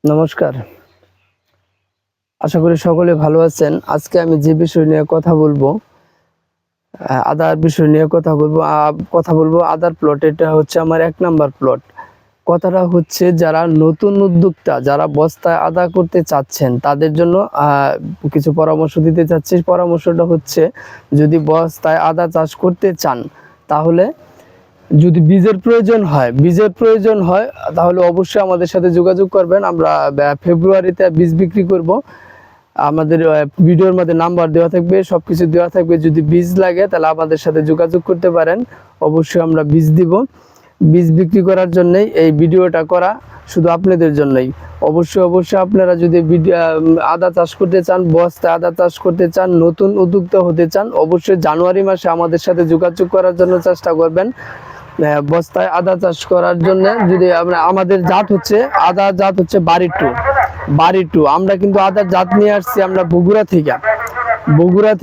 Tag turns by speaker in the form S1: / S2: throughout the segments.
S1: নমস্কার, আশা করি সকলে ভালো আছেন। আজকে আমি যে বিষয় নিয়ে কথা বলবো, আদার বিষয় নিয়ে কথা বলবো আদার প্লট। এটা হচ্ছে আমার 1 নাম্বার প্লট। কথাটা হচ্ছে যারা নতুন উদ্যোক্তা, যারা বস্তায় আদা করতে চাচ্ছেন তাদের জন্য কিছু পরামর্শ দিতে চাচ্ছি। পরামর্শটা হচ্ছে, যদি বস্তায় আদা চাষ করতে চান, তাহলে যদি বীজের প্রয়োজন হয় তাহলে অবশ্যই আমাদের সাথে যোগাযোগ করবেন। আমরা ফেব্রুয়ারিতে বীজ বিক্রি করব। আমাদের ভিডিওর মধ্যে নাম্বার দেওয়া থাকবে, সবকিছু দেওয়া থাকবে। যদি বীজ লাগে তাহলে আমাদের সাথে যোগাযোগ করতে পারেন। অবশ্যই আমরা বীজ দিব। বীজ বিক্রি করার জন্যই এই ভিডিওটা করা, শুধু আপনাদের জন্যই। অবশ্যই আপনারা যদি আদা চাষ করতে চান, বস্তায় আদা চাষ করতে চান, নতুন উদ্যোক্তা হতে চান, অবশ্যই জানুয়ারি মাসে আমাদের সাথে যোগাযোগ করার জন্য চেষ্টা করবেন। বস্তায় আদা চাষ করার জন্য যদি আমাদের আদা জাত হচ্ছে বাড়ি টু। আমরা কিন্তু আদার জাত নিয়ে আসছি আমরা বগুড়া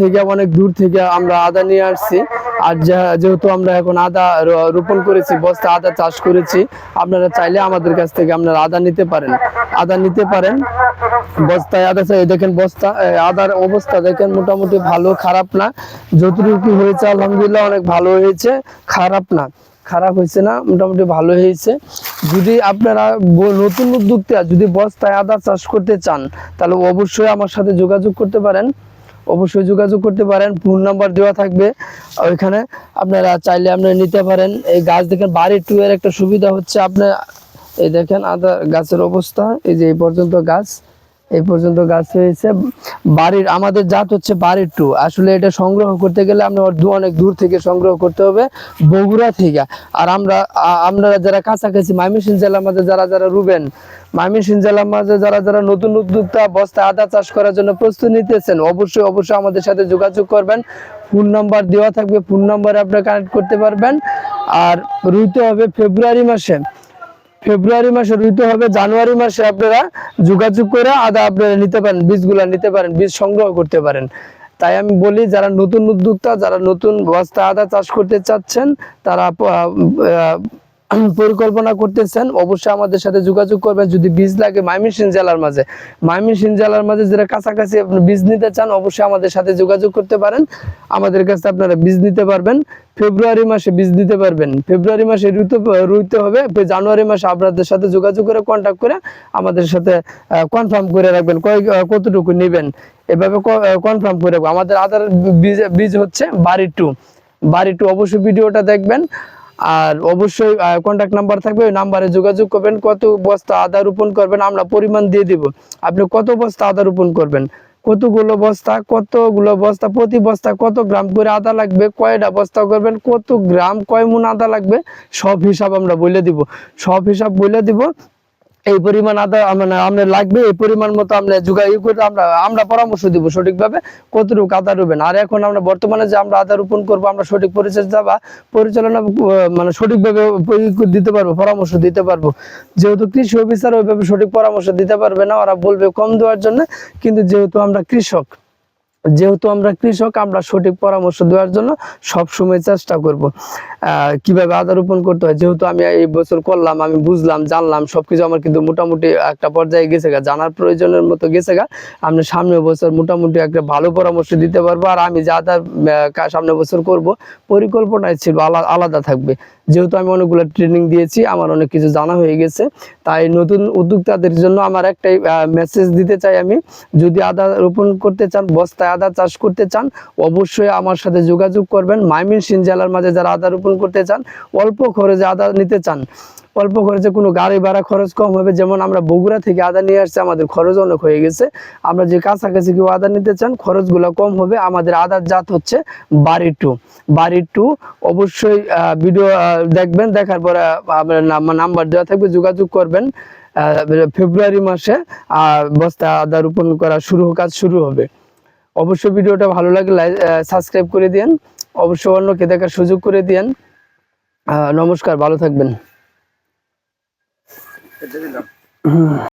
S1: থেকে অনেক দূর থেকে আমরা আদা নিয়ে আসছি। আর যেহেতু আমরা এখন আদা রোপণ করেছি, বস্তা আদা চাষ করেছি, আপনারা চাইলে আমাদের কাছ থেকে আপনারা আদা নিতে পারেন। বস্তায় আদা চাই দেখেন, আদার অবস্থা দেখেন, মোটামুটি ভালো, খারাপ না। যতটুকু হয়েছে আলহামদুলিল্লাহ অনেক ভালো হয়েছে, খারাপ হয়েছে না, মোটামুটি ভালো হয়েছে। যদি আপনারা নতুন উদ্যোক্তা যদি বস্তায় আদা চাষ করতে চান, তাহলে অবশ্যই আমার সাথে যোগাযোগ করতে পারেন। ফোন নাম্বার দেওয়া থাকবে ওইখানে, আপনারা চাইলে আপনারা নিতে পারেন। এই গাছ দেখেন, বাড়ি টু এর একটা সুবিধা হচ্ছে, আপনার এই দেখেন আদা গাছের অবস্থা, এই যে এই পর্যন্ত গাছ হয়েছে। আমাদের জাত হচ্ছে বাড়ি টু। আসলে এটা সংগ্রহ করতে গেলে আপনার অনেক দূর থেকে সংগ্রহ করতে হবে, বগুড়া থেকে। আর আপনারা যারা কাছাকাছি ময়মনসিংহ জেলার মাঝে যারা রুবেন, ময়মনসিংহ জেলার মাঝে যারা নতুন উদ্যোক্তা বস্তায় আদা চাষ করার জন্য প্রস্তুতি নিতেছেন, অবশ্যই আমাদের সাথে যোগাযোগ করবেন। ফোন নাম্বার দেওয়া থাকবে, ফোন নাম্বারে আপনারা কানেক্ট করতে পারবেন। আর রুইতে হবে ফেব্রুয়ারি মাসে রুইতে হবে। জানুয়ারি মাসে আপনারা যোগাযোগ করে আদা আপনারা নিতে পারেন, বীজ সংগ্রহ করতে পারেন। তাই আমি বলি, যারা নতুন উদ্যোক্তা, যারা নতুন বস্তা আদা চাষ করতে চাচ্ছেন, তারা পরিকল্পনা করতেছেন, অবশ্যই আমাদের সাথে যোগাযোগ করবেন। যদি বীজ লাগে ময়মনসিংহ জেলার মাঝে যারা কাছাকাছি বীজ নিতে চান, অবশ্যই আমাদের সাথে যোগাযোগ করতে পারেন। আমাদের কাছে আপনারা বীজ নিতে পারবেন। ফেব্রুয়ারি মাসে বীজ দিতে পারবেন। ফেব্রুয়ারি মাসে রুইতে হবে। জানুয়ারি মাসে আপনাদের সাথে যোগাযোগ করে কন্ট্যাক্ট করে আমাদের সাথে কনফার্ম করে রাখবেন কতটুকু নেবেন, এভাবে কনফার্ম করে রাখবো। আমাদের আদার বীজ হচ্ছে বাড়ি টু। অবশ্যই ভিডিওটা দেখবেন। আর অবশ্যই কন্ট্যাক্ট নাম্বার থাকবে, ওই নাম্বারে যোগাযোগ করবেন। কত বস্তা আদা রোপণ করবেন আমরা পরিমাণ দিয়ে দিব। আপনি কত বস্তা আদা রোপণ করবেন, কতগুলো বস্তা, প্রতি বস্তা কত গ্রাম করে আদা লাগবে, কয়টা বস্তা করবেন, কত গ্রাম কয় মণ আদা লাগবে, সব হিসাব আমরা বলে দিব। এই পরিমাণ আদা আপনার লাগবে, এই পরিমাণ মতো আমরা আমরা পরামর্শ দিব সঠিকভাবে কতটুকু আদা রোপণ। আর এখন আমরা বর্তমানে যে আমরা আদা রোপণ করবো, আমরা সঠিক পরিচালনা সঠিকভাবে পরামর্শ দিতে পারবো। যেহেতু কৃষি অফিসার ওইভাবে সঠিক পরামর্শ দিতে পারবে না, ওরা বলবে কম দেওয়ার জন্য। কিন্তু যেহেতু আমরা কৃষক, আমরা সঠিক পরামর্শ দেওয়ার জন্য সব সময় চেষ্টা করব। কিভাবে আদা রোপণ করতে হয়, যেহেতু আমি এই বছর করলাম, আমি বুঝলাম, জানলাম, সবকিছু আমার কিন্তু মোটামুটি একটা পর্যায়ে গেছে গা, জানার প্রয়োজনের মতো গেছে গা। আমি সামনের বছর মোটামুটি একটা ভালো পরামর্শ দিতে পারবো। আর আমি যা সামনের বছর করব, পরিকল্পনায় ছিল আলাদা থাকবে। যেহেতু আমি অনেকগুলো ট্রেনিং দিয়েছি, আমার অনেক কিছু জানা হয়ে গেছে। তাই নতুন উদ্যোক্তাদের জন্য আমার একটাই মেসেজ দিতে চাই আমি, যদি আদা রোপণ করতে চান, বস্তায় আদা চাষ করতে চান, অবশ্যই আমার সাথে যোগাযোগ করবেন। ময়মনসিংহ জেলার মাঝে যারা আদা রোপণ করতে চান, অল্প খরচে আদা নিতে চান, অল্প খরচে, কোনো গাড়ি ভাড়া খরচ কম হবে। যেমন আমরা বগুড়া থেকে আদা নিয়ে আসছি, আমাদের খরচ অনেক হয়ে গেছে। আমরা যে কাছাকাছি কেউ আদা নিতে চান, খরচগুলো কম হবে। আমাদের আদার জাত হচ্ছে বাড়ি টু। অবশ্যই ভিডিও দেখবেন, দেখার পরে নাম্বার দেওয়া থাকবে, যোগাযোগ করবেন। ফেব্রুয়ারি মাসে বস্তা আদা রোপণ করা কাজ শুরু হবে। অবশ্যই ভিডিওটা ভালো লাগলে সাবস্ক্রাইব করে দিন, অবশ্যই অন্যকে দেখার সুযোগ করে দিন। নমস্কার, ভালো থাকবেন।